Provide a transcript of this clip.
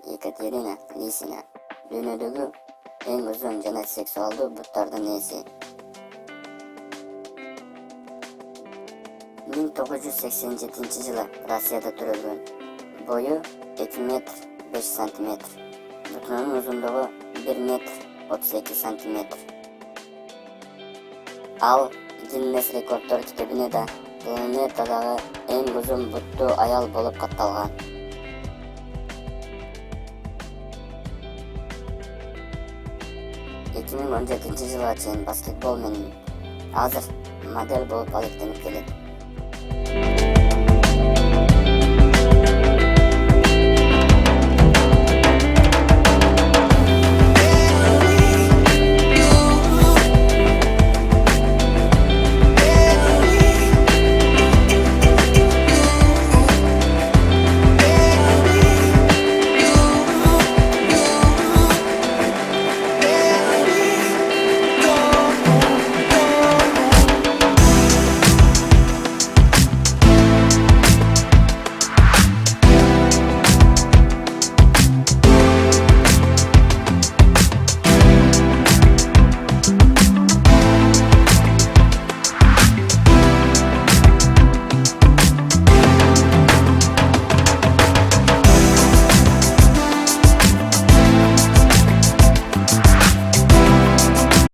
Екатерина Лисина дүйнөдөгү эң uzun жана сексуалдуу буттардын ээси. 1987 Россияда төрөлгөн. Бою 2 метр 5 сантиметр. Бутунун узундугу 1 метр 32 сантиметр. Ал Гиннес рекорддор китебине да планетадагы эң uzun буттуу аял болуп катталган. 2017 жылга чейин баскетбол менен азыр модель болуп алектенип келет.